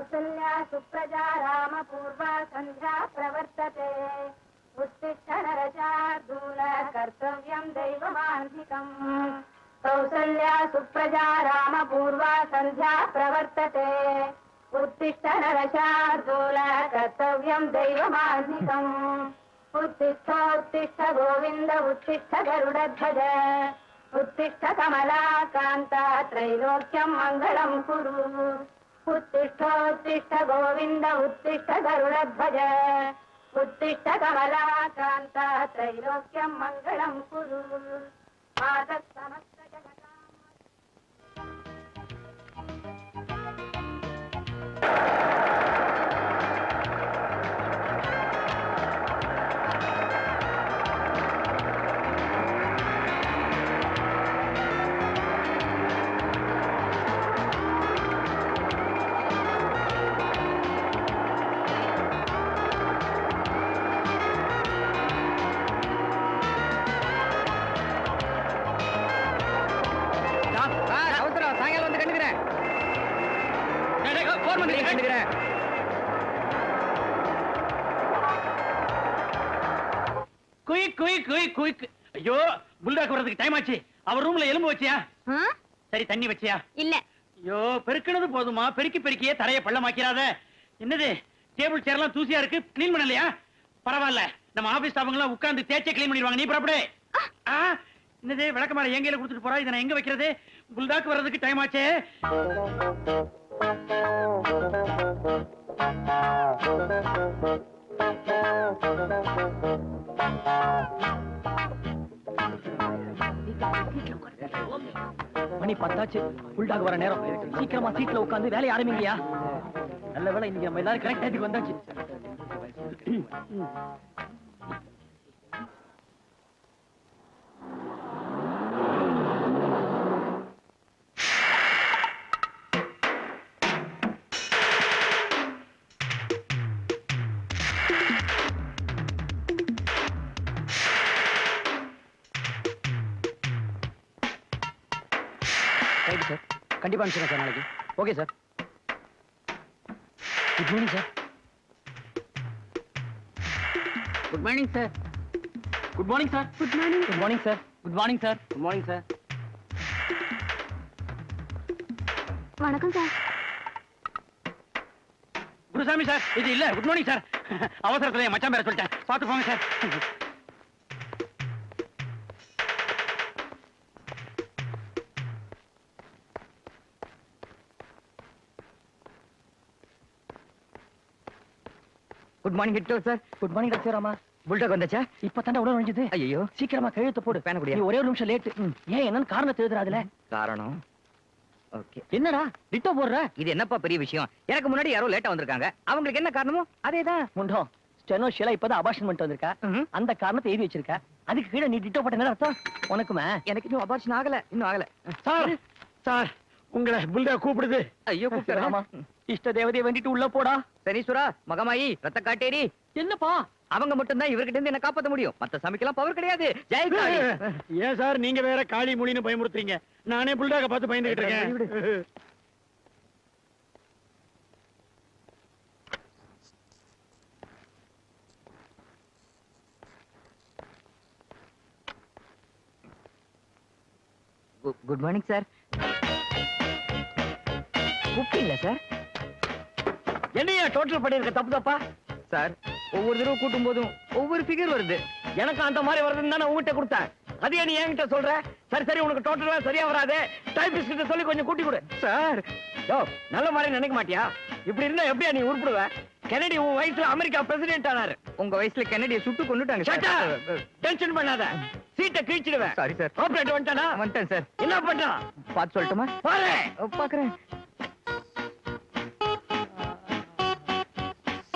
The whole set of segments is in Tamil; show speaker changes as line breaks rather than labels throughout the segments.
कौसल्या सुप्रजा रामपूर्वा सन्ध्या प्रवर्तते उत्तिष्ठ नरशार्दूल कर्तव्यं दैवमान्धिकम् कौसल्या सुप्रजा रामपूर्वा सन्ध्या प्रवर्तते उत्तिष्ठ नरशार्दूल कर्तव्यं दैवमान्धिकम् उत्तिष्ठ उत्तिष्ठ गोविन्द उत्तिष्ठ गरुडध्वज उत्तिष्ठ कमलाकान्ता त्रैलोक्यं मङ्गलं कुरु उत्तिष्ठ उत्तिष्ठ गोविन्द उत्तिष्ठ गरुडध्वज उत्तिष्ठ कमलाकान्ता त्रैलोक्यं मङ्गलं कुरु मातः समस्त जगताम्
ஐயோ புல்டாக் வரதுக்கு டைம் ஆச்சு. அவர் ரூம்ல எலும்பு வச்சியா? சரி தண்ணி வச்சியா? இல்ல. ஐயோ பெருக்கினது போதுமா? பெருக்கி பெருக்கியே தரைய பள்ளமாக்கிறாத. என்னது டேபிள் சேர் எல்லாம் தூசியா இருக்கு, கிளீன் பண்ணலையா? பரவாயில்ல, நம்ம ஆபீஸ் ஸ்டாஃப்ங்க எல்லாம் உட்கார்ந்து தேய்ச்சே கிளீன் பண்ணிடுவாங்க. நீ புறப்படு. என்னது விளக்கமாற எங்கையில கொடுத்துட்டு போறா? இதை நான் எங்க வைக்கிறது? புல்டாக் வர்றதுக்கு டைம் ஆச்சே.
மணி 10 புல்டாக் வர நேரம். சீக்கிரமா சீட்ல உட்கார்ந்து வேலையை ஆரம்பிங்கயா. நல்ல வேலை இன்னைக்கு நம்ம எல்லாரும் கரெக்ட் டைத்துக்கு வந்தாச்சு. சார் கண்டிப்பா அனுப்பிச்சிடுறேன் சார் நாளைக்கு. Okay sir. Good morning sir. Good morning sir. Good morning sir. Good morning. Good morning sir. Good morning sir. Good morning sir.
வணக்கம் சார்.
குருசாமி சார் இது இல்ல. Good morning sir. அவசரத்துல என் மச்சான் பேர சொல்லிட்டேன், பார்த்து போங்க sir.
Good morning head sir. Good morning doctor Rama. Bulldog வந்தாச்சா? இப்ப தாண்டா உள்ள நுழைஞ்சது. ஐயோ சீக்கிரமா கையெழுத்து போடு. பேன குடியா. நீ ஒரே ஒரு நிமிஷம் லேட். ஏன் என்னன்னு காரணத்தை எழுதுறாதுல. காரணம் ஓகே. என்னடா டிட்டோ போடுற? இது என்னப்பா பெரிய விஷயம்? எனக்கு முன்னாடி யாரோ லேட்டா வந்திருக்காங்க. அவங்களுக்கு என்ன காரணமோ அதேதான். முண்டோ ஸ்டெனோ ஷீலா இப்பதான் அபார்ஷன் பண்ணிட்டு வந்திருக்கா. அந்த காரணத்தை எழுதி வச்சிருக்கா. அதுக்கு கீழே நீ டிட்டோ போட்ட என்ன அர்த்தம்? உனக்குமே எனக்கு இன்னும் அபார்ஷன் ஆகல. இன்னும் ஆகல
சார். சார் உங்களை புல்டாக் கூப்பிடுது.
ஐயோ கூப்பிடுறாமா. இஷ்ட தேவதையை வேண்டிட்டு உள்ள போடா. சனீஸ்வரா மகமாயி ரத்த காட்டேரி. என்னப்பா அவங்க மட்டும் தான் இவர்கிட்ட இருந்து என்ன காப்பாத்த முடியும். மத்த சாமிக்கெல்லாம் பவர் கிடையாது. ஜெய் காளி.
ஏன் சார் நீங்க வேற காளி மூலின்னு பயமுறுத்துறீங்க? நானே புல்டாக பார்த்து பயந்துகிட்டு இருக்கேன்.
Good morning sir. கூப்பிட்டீங்களா சார்?
என்னையா டோட்டல் பண்ணிருக்க தப்பு தப்பா?
சார் ஒவ்வொரு தடவை கூட்டும் போதும் ஒவ்வொரு ஃபிகர் வருது.
எனக்கு அந்த மாதிரி வருதுன்னு தானே உங்ககிட்ட கொடுத்தேன். அதையே நீ என்கிட்ட சொல்ற? சரி சரி உனக்கு டோட்டலா சரியா வராது. டைபிஸ்ட் கிட்ட சொல்லி கொஞ்சம் கூட்டி கொடு.
சார்
யோ நல்ல மாதிரி நினைக்க மாட்டியா? இப்படி இருந்தா எப்படியா நீ உருப்பிடுவ? கெனடி உன் வயசுல அமெரிக்கா பிரசிடென்ட் ஆனாரு.
உங்க வயசுல கெனடியை சுட்டு கொண்டுட்டாங்க.
டென்ஷன் பண்ணாத, சீட்டை கிழிச்சிடுவேன்.
Sorry sir.
ஆபரேட் வந்துட்டானா?
வந்துட்டேன் சார்.
என்ன பண்றான்
பார்த்து சொல்லட்டுமா?
பாரு
பாக்குறேன்.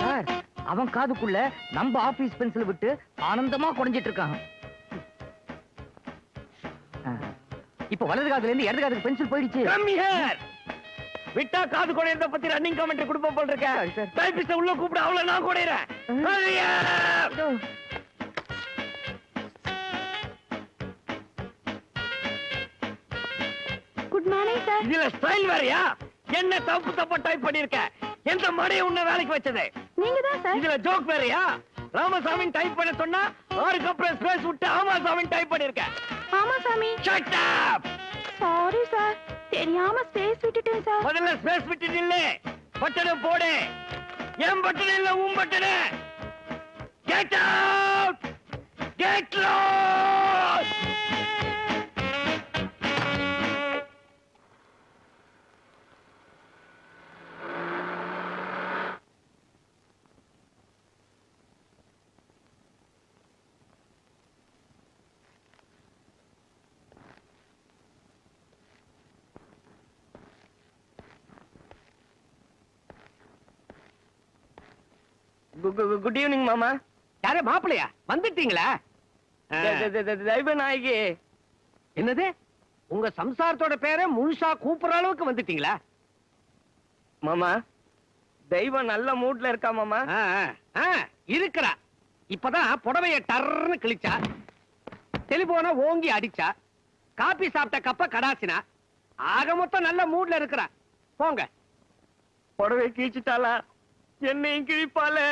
சார் அவன் காதுக்குள்ள நம்ம ஆபீஸ் பென்சில் விட்டு ஆனந்தமா குறைஞ்சிட்டு இருக்கான். இப்ப வலது காதுல இருந்து இடது காதுக்கு பென்சில் போயிடுச்சு.
விட்டா காது குடையறத பத்தி ரன்னிங் கமெண்ட் கொடுப்ப போல் இருக்க. டைபிஸ்ட உள்ள கூப்பிட அவள நான் குடையறேன்.
Good morning sir.
இதுல ஸ்டைல் வேறயா? என்ன தப்பு தப்பா டைப் பண்ணிருக்க?
எந்த மடைய உன்ன வேலைக்கு வச்சது?
நீங்க தான் சார்.
இதுல ஜோக் வேறயா? ராமசாமி டைப் பண்ண சொன்னா ஆறுக்கு அப்புறம் ஸ்பேஸ் விட்டு ஆமாசாமி டைப் பண்ணிருக்க.
ஆமா சாமி.
Shut up.
சாரி சார், தெரியாம ஸ்பேஸ் விட்டுட்டேன் சார்.
முதல்ல ஸ்பேஸ் விட்டு நில்லு. பட்டனை போடு. என் பட்டனை இல்ல உன் பட்டனை. Get out. Get lost. Good evening மாமா.
யாரே மாப்பிளையா வந்துட்டீங்களா?
தெய்வநாயகி.
என்னது உங்க சம்சாரத்தோட பேரை முழுசா கூப்பிடுற அளவுக்கு வந்துட்டீங்களா?
மாமா தெய்வம் நல்ல மூட்ல இருக்கா மாமா.
இருக்கிறா. இப்பதான் புடவைய டர்னு கிழிச்சா, டெலிபோன ஓங்கி அடிச்சா, காபி சாப்பிட்ட கப்ப கடாசினா, ஆக மொத்தம் நல்ல மூட்ல இருக்கிறா. போங்க.
புடவை கீழ்ச்சிட்டாளா? என்னையும் கிழிப்பாளே.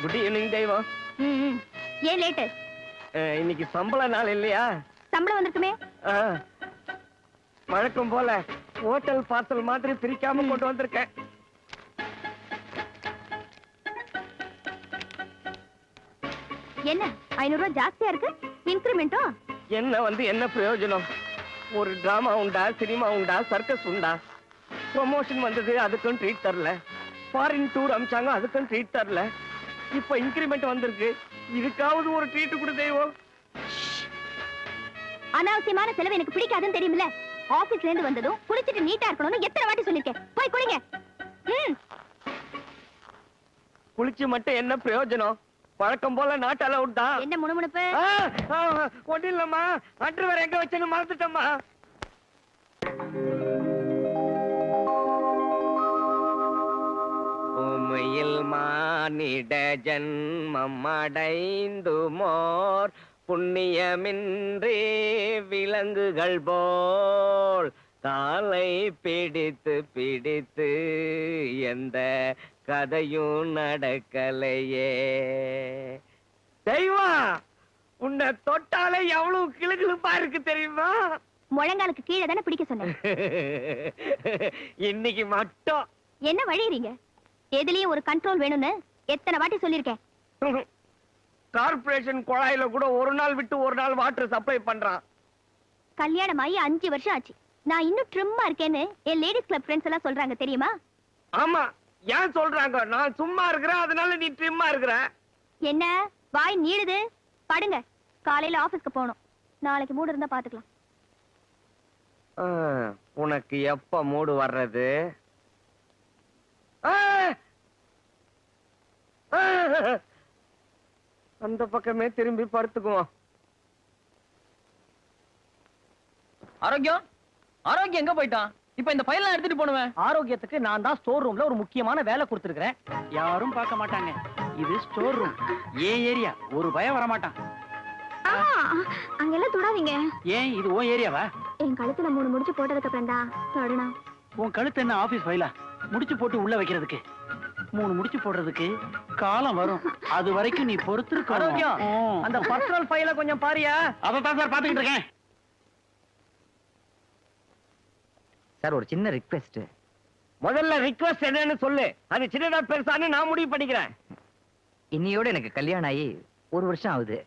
குட் ஈவினிங் தெய்வம்.
ஏன் லேட்டு?
இன்னைக்கு சம்பள நாள் இல்லையா?
சம்பளம் வந்திருக்குமே.
வழக்கம் போல ஹோட்டல் பார்சல் மாதிரி பிரிக்காம கொண்டு வந்திருக்கேன்.
என்ன 500 ரூபாய் ஜாஸ்தியா இருக்கு? இன்கிரிமெண்ட்டும்
என்ன வந்து என்ன பிரயோஜனம்? ஒரு டிராமா உண்டா, சினிமா உண்டா, சர்க்கஸ் உண்டா? ப்ரொமோஷன் வந்தது, அதுக்கும் ட்ரீட் தரல. ஃபாரின் டூர் அமிச்சாங்க, அதுக்கும் ட்ரீட் தரல. இப்ப இன்கிரிமெண்ட் வந்திருக்கு, இதுக்காவது ஒரு ட்ரீட் கொடு தெய்வம்.
அனாவசியமான செலவு எனக்கு பிடிக்காதுன்னு தெரியுமில்ல. ஆபீஸ்ல இருந்து வந்ததும் குளிச்சிட்டு நீட்டா இருக்கணும்னு எத்தனை வாட்டி சொல்லிருக்கேன். போய் குளிங்க.
குளிச்சு மட்டும் என்ன பிரயோஜனம்? வழக்கம் போல நாட்டால உண்டா?
என்ன முணுமுணுப்பு?
ஒன்னும் இல்லம்மா, அன்று வேற எங்க வச்சேன்னு மறந்துட்டம்மா. உமையில் மானிட ஜன்மம் அடைந்து மோர் புண்ணியமின்றி விலங்குகள் போல் காலை பிடித்து பிடித்து எந்த கதையும் நடக்கலையே. தெய்வம், உன்னை தொட்டாலே எவ்வளவு கிளுகிளுப்பா இருக்கு தெரியுமா?
முழங்காலுக்கு கீழே தானே பிடிக்க சொன்னேன்.
இன்னைக்கு மட்டும்
என்ன வழியறீங்க? எதுலயும் ஒரு கண்ட்ரோல் வேணும்னு எத்தனை வாட்டி சொல்லிருக்கேன்.
கார்ப்பரேஷன் குழாயில கூட ஒரு நாள் விட்டு ஒரு நாள் வாட்டர் சப்ளை பண்றான்.
கல்யாணம் ஆகி 5 வருஷம் ஆச்சு. நான் இன்னும் ட்ரிம்மா இருக்கேன்னு என் லேடிஸ் கிளப் ஃப்ரெண்ட்ஸ் எல்லாம் சொல்றாங்க தெரியுமா?
ஆமா, ஏன் சொல்றாங்க? நான் சும்மா இருக்கிறேன், அதனால நீ ட்ரிம்மா இருக்கிற.
என்ன வாய் நீளுது? படுங்க, காலையில ஆபீஸ்க்கு போகணும். நாளைக்கு மூடு இருந்தா பாத்துக்கலாம்.
உனக்கு எப்ப மூடு வர்றது? அந்த பக்கமே திரும்பி படுத்துக்குவோம்.
ஆரோக்கியம் ஆரோக்கியம் எங்க போயிட்டான்? இப்ப இந்த ஃபைல் எடுத்துட்டு போனுவேன்.
ஆரோக்கியத்துக்கு நான் தான் ஸ்டோர் ரூம்ல ஒரு முக்கியமான வேலை கொடுத்திருக்கிறேன். யாரும் பார்க்க மாட்டாங்க. இது ஸ்டோர் ரூம், ஏன் ஏரியா. ஒரு பயம் வர மாட்டான்.
அங்கெல்லாம் தொடாதீங்க.
ஏன் இது உன் ஏரியாவா?
என் கழுத்துல 3 முடிச்சு போட்டதுக்கு அப்புறம் தான் தொடணும்.
உன் கழுத்து என்ன ஆபீஸ் ஃபைலா? முடிச்சு போட்டு உள்ள வைக்கிறதுக்கு 3 முடிச்சு போடுறதுக்கு காலம் வரும். அது வரைக்கும் நீ பொறுத்திருக்க.
ஆரோக்கியம், அந்த பர்சனல் ஃபைல கொஞ்சம் பாரியா?
அதான் சார் பாத்துக்கிட்டு இருக்கேன்.
சார், ஒரு சின்ன ரிக்வெஸ்ட். முதல்ல ரிக்வெஸ்ட் என்னன்னு சொல்லு. அது சின்னதா பெருசான்னு நான் முடிவு பண்ணிக்கிறேன். இன்னையோட எனக்கு கல்யாணம் ஆகி 1 வருஷம் ஆகுது.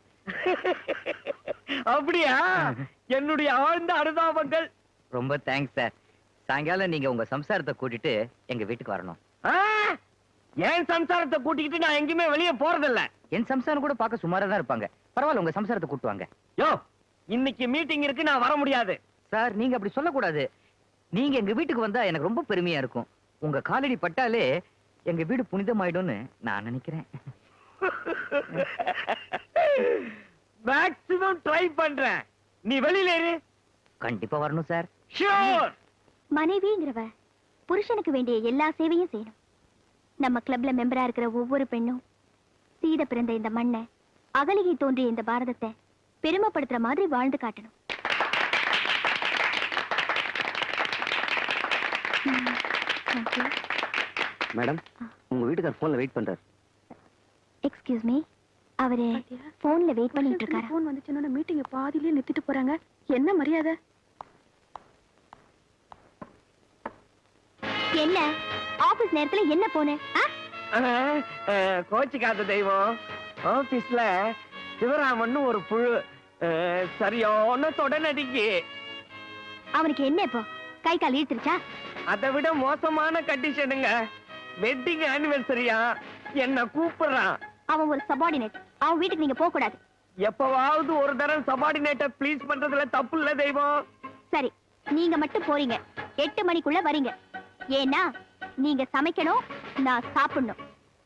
அப்படியா? என்னுடைய ஆழ்ந்த அனுதாபங்கள். ரொம்ப தேங்க்ஸ் சார். சாயங்காலம் நீங்க உங்க சம்சாரத்தை கூட்டிட்டு எங்க வீட்டுக்கு வரணும். என் சம்சாரத்தை கூட்டிக்கிட்டு நான் எங்கேயுமே வெளியே போறதில்ல. என் சம்சாரம் கூட பார்க்க சுமாரா தான் இருப்பாங்க. பரவாயில்ல, உங்க சம்சாரத்தை கூட்டு வாங்க. யோ, இன்னைக்கு மீட்டிங் இருக்கு, நான் வர முடியாது. சார், நீங்க அப்படி சொல்லக்கூடாது. நீங்க எங்க வீட்டுக்கு வந்தா எனக்கு ரொம்ப பெருமையா இருக்கும். உங்க காலடி பட்டாலே எங்க வீடு புனிதமாயிடும்னு நான் நினைக்கிறேன்.
மேக்ஸிமம் ட்ரை பண்றேன். நீ வெளியில இரு.
கண்டிப்பா வரணும் சார்.
ஷூர்.
மனைவிங்கிறவ புருஷனுக்கு வேண்டிய எல்லா சேவையும் செய்யணும். நம்ம கிளப்ல மெம்பரா இருக்கிற ஒவ்வொரு பெண்ணும் சீத பிறந்த இந்த மண்ணை, அகலிகை தோன்றிய இந்த பாரதத்தை பெருமைப்படுத்துற மாதிரி வாழ்ந்து காட்டணும்.
மேடம், உங்க வீட்டுக்கார் போன்ல வெயிட் பண்றாரு.
எக்ஸ்கியூஸ் மீ, அவரு போன்ல வெயிட் பண்ணிட்டு இருக்காரு.
போன் வந்துச்சுன்னா மீட்டிங் பாதியிலே நிறுத்திட்டு போறாங்க. என்ன மரியாதை?
என்ன ஆபீஸ் நேரத்துல என்ன போன?
கோச்சிக்காத தெய்வம். ஆபீஸ்ல சிவராமன் ஒரு புழு சரியான தொடநடிக்கு.
அவனுக்கு என்ன இப்போ கை கால் இழுத்துருச்சா?
அதை விட மோசமான கண்டிஷனுங்க. வெட்டிங் ஆனிவர்சரியா என்ன கூப்பிடுறான்.
அவன் ஒரு சபார்டினேட். அவன் வீட்டுக்கு நீங்க போக கூடாது.
எப்பவாவது ஒரு தடவை சபார்டினேட்ட ப்ளீஸ் பண்றதுல தப்பு இல்ல தெய்வம்.
சரி, நீங்க மட்டும் போறீங்க. 8 மணிக்குள்ள வரீங்க. ஏன்னா நீங்க சமைக்கணும், நான் சாப்பிடணும்.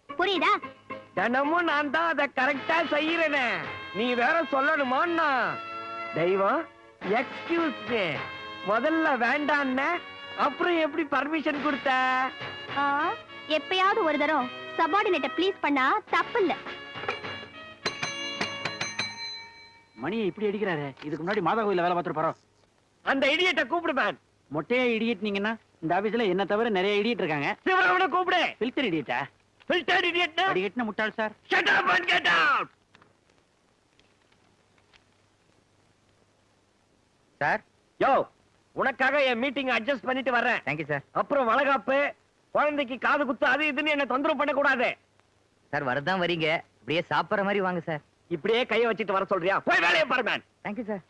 புரியுதா?
தினமும் நான் தான் அதை கரெக்டா செய்யறேனே, நீ வேற சொல்லணுமான்னா? தெய்வம் எக்ஸ்கியூஸ் மீ, முதல்ல வேண்டான்னு அப்புறம் எப்படி பர்மிஷன் கொடுத்த?
எப்பயாவது ஒரு தரம் சபார்டினேட்ட ப்ளீஸ் பண்ணா தப்பு இல்ல.
மணியை இப்படி அடிக்கிறாரு. இதுக்கு முன்னாடி மாதா கோயில வேலை பார்த்துட்டு போறோம்.
அந்த இடியட்ட கூப்பிடு மேன்.
மொட்டையா இடியட் நீங்கன்னா இந்த ஆபீஸ்ல என்ன தவிர நிறைய இடியட் இருக்காங்க.
சிவராமனை கூப்பிடு.
ஃபில்டர் இடியட்டா?
ஃபில்டர் இடியட்னா
இடியட்னா முட்டாள் சார்.
Shut up and get out.
Sir,
யோ, உனக்காக என் மீட்டிங் அட்ஜஸ்ட் பண்ணிட்டு வர்றேன்.
Thank you sir.
அப்புறம் வளகாப்பு, குழந்தைக்கு காது குத்து, அது இதுன்னு என்ன தொந்தரவு பண்ண கூடாது.
சார், வரதான் வரீங்க, அப்படியே சாப்பிடுற மாதிரி வாங்க சார்.
இப்படியே கைய வச்சிட்டு வர சொல்றியா? போய் வேலையை பாரு மேன்.
Thank you sir.